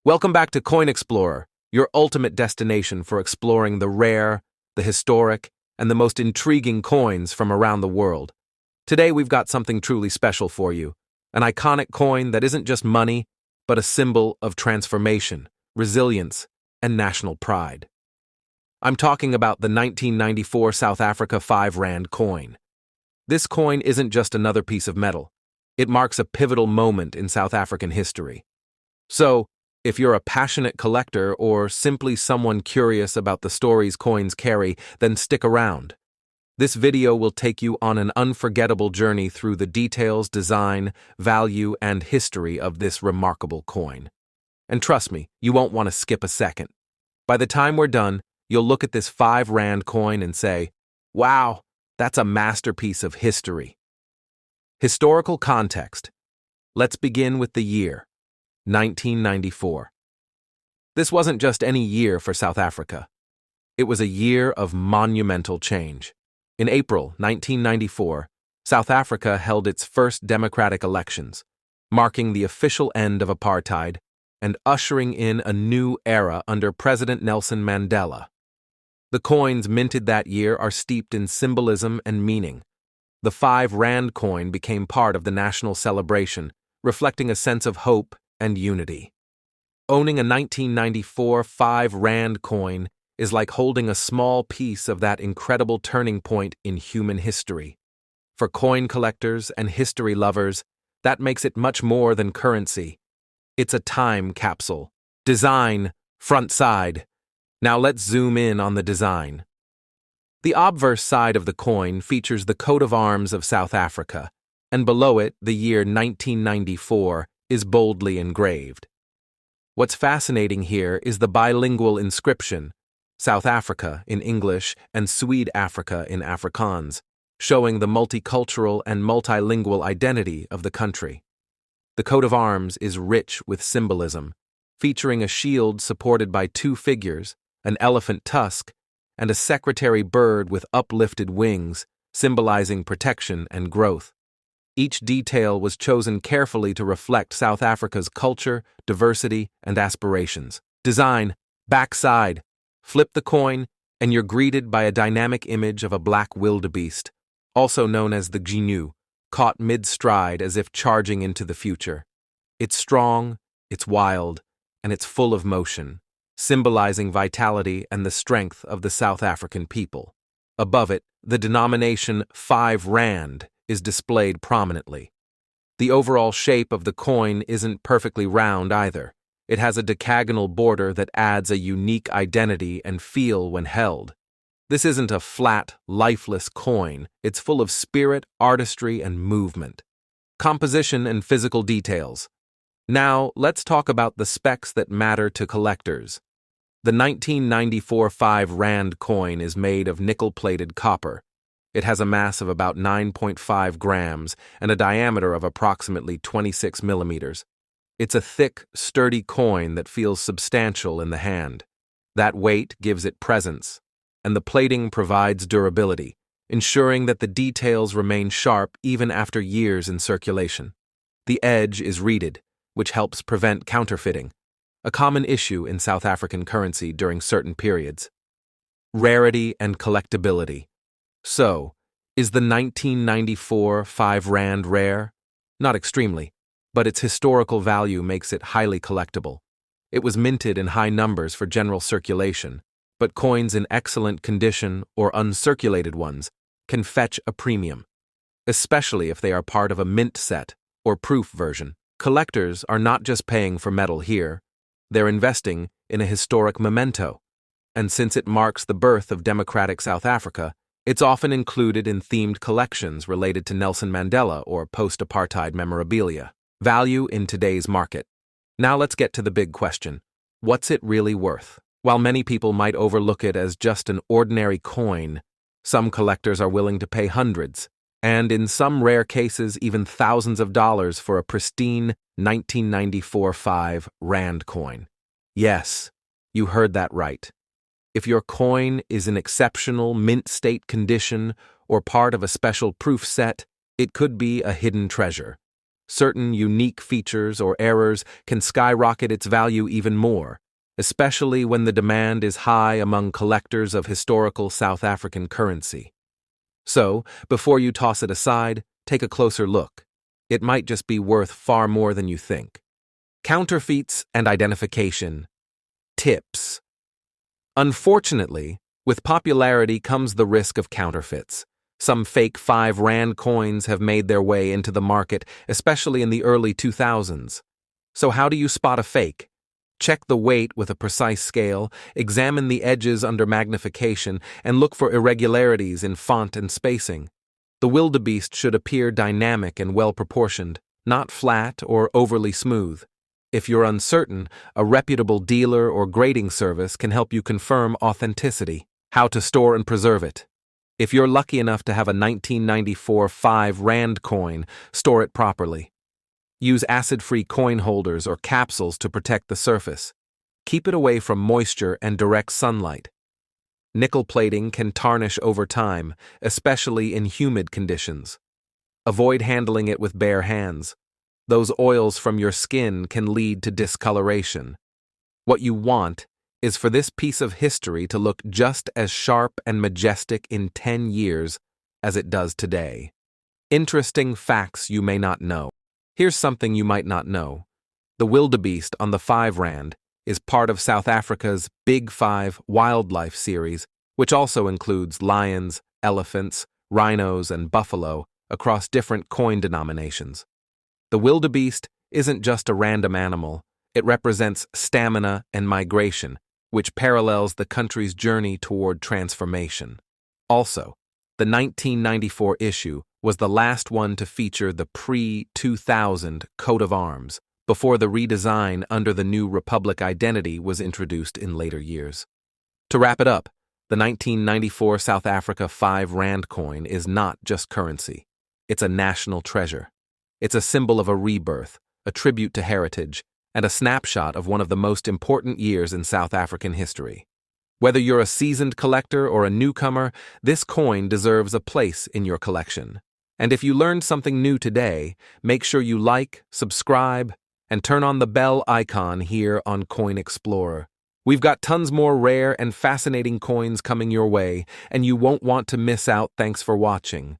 Welcome back to Coin Explorer, your ultimate destination for exploring the rare, the historic, and the most intriguing coins from around the world. Today we've got something truly special for you, an iconic coin that isn't just money, but a symbol of transformation, resilience, and national pride. I'm talking about the 1994 South Africa 5 Rand coin. This coin isn't just another piece of metal. It marks a pivotal moment in South African history. So, if you're a passionate collector or simply someone curious about the stories coins carry, then stick around. This video will take you on an unforgettable journey through the details, design, value, and history of this remarkable coin. And trust me, you won't want to skip a second. By the time we're done, you'll look at this 5 Rand coin and say, "Wow, that's a masterpiece of history." Historical context. Let's begin with the year, 1994. This wasn't just any year for South Africa. It was a year of monumental change. In April 1994, South Africa held its first democratic elections, marking the official end of apartheid and ushering in a new era under President Nelson Mandela. The coins minted that year are steeped in symbolism and meaning. The 5 Rand coin became part of the national celebration, reflecting a sense of hope and unity. Owning a 1994 5 Rand coin is like holding a small piece of that incredible turning point in human history. For coin collectors and history lovers, that makes it much more than currency. It's a time capsule. Design, front side. Now let's zoom in on the design. The obverse side of the coin features the coat of arms of South Africa, and below it, the year 1994 is boldly engraved. What's fascinating here is the bilingual inscription, South Africa in English and Swede Africa in Afrikaans, showing the multicultural and multilingual identity of the country. The coat of arms is rich with symbolism, featuring a shield supported by 2 figures, an elephant tusk, and a secretary bird with uplifted wings, symbolizing protection and growth. Each detail was chosen carefully to reflect South Africa's culture, diversity, and aspirations. Design, backside. Flip the coin, and you're greeted by a dynamic image of a black wildebeest, also known as the gnu, caught mid-stride as if charging into the future. It's strong, it's wild, and it's full of motion, symbolizing vitality and the strength of the South African people. Above it, the denomination 5 Rand is displayed prominently. The overall shape of the coin isn't perfectly round either. It has a decagonal border that adds a unique identity and feel when held. This isn't a flat, lifeless coin. It's full of spirit, artistry, and movement. Composition and physical details. Now, let's talk about the specs that matter to collectors. The 1994 5 Rand coin is made of nickel-plated copper. It has a mass of about 9.5 grams and a diameter of approximately 26 millimeters. It's a thick, sturdy coin that feels substantial in the hand. That weight gives it presence, and the plating provides durability, ensuring that the details remain sharp even after years in circulation. The edge is reeded, which helps prevent counterfeiting, a common issue in South African currency during certain periods. Rarity and collectibility. So, is the 1994 5 Rand rare? Not extremely, but its historical value makes it highly collectible. It was minted in high numbers for general circulation, but coins in excellent condition or uncirculated ones can fetch a premium, especially if they are part of a mint set or proof version. Collectors are not just paying for metal here, they're investing in a historic memento. And since it marks the birth of democratic South Africa, it's often included in themed collections related to Nelson Mandela or post-apartheid memorabilia. Value in today's market. Now let's get to the big question. What's it really worth? While many people might overlook it as just an ordinary coin, some collectors are willing to pay hundreds, and in some rare cases even thousands of dollars for a pristine 1994 5 Rand coin. Yes, you heard that right. If your coin is in exceptional mint state condition or part of a special proof set, it could be a hidden treasure. Certain unique features or errors can skyrocket its value even more, especially when the demand is high among collectors of historical South African currency. So, before you toss it aside, take a closer look. It might just be worth far more than you think. Counterfeits and identification. Tips. Unfortunately, with popularity comes the risk of counterfeits. Some fake 5 Rand coins have made their way into the market, especially in the early 2000s. So how do you spot a fake? Check the weight with a precise scale, examine the edges under magnification, and look for irregularities in font and spacing. The wildebeest should appear dynamic and well-proportioned, not flat or overly smooth. If you're uncertain, a reputable dealer or grading service can help you confirm authenticity. How to store and preserve it. If you're lucky enough to have a 1994 5 Rand coin, store it properly. Use acid-free coin holders or capsules to protect the surface. Keep it away from moisture and direct sunlight. Nickel plating can tarnish over time, especially in humid conditions. Avoid handling it with bare hands. Those oils from your skin can lead to discoloration. What you want is for this piece of history to look just as sharp and majestic in 10 years as it does today. Interesting facts you may not know. Here's something you might not know. The wildebeest on the 5 Rand is part of South Africa's Big 5 wildlife series, which also includes lions, elephants, rhinos, and buffalo across different coin denominations. The wildebeest isn't just a random animal, it represents stamina and migration, which parallels the country's journey toward transformation. Also, the 1994 issue was the last one to feature the pre-2000 coat of arms, before the redesign under the new Republic identity was introduced in later years. To wrap it up, the 1994 South Africa 5 Rand coin is not just currency. It's a national treasure. It's a symbol of a rebirth, a tribute to heritage, and a snapshot of one of the most important years in South African history. Whether you're a seasoned collector or a newcomer, this coin deserves a place in your collection. And if you learned something new today, make sure you like, subscribe, and turn on the bell icon here on Coin Explorer. We've got tons more rare and fascinating coins coming your way, and you won't want to miss out. Thanks for watching.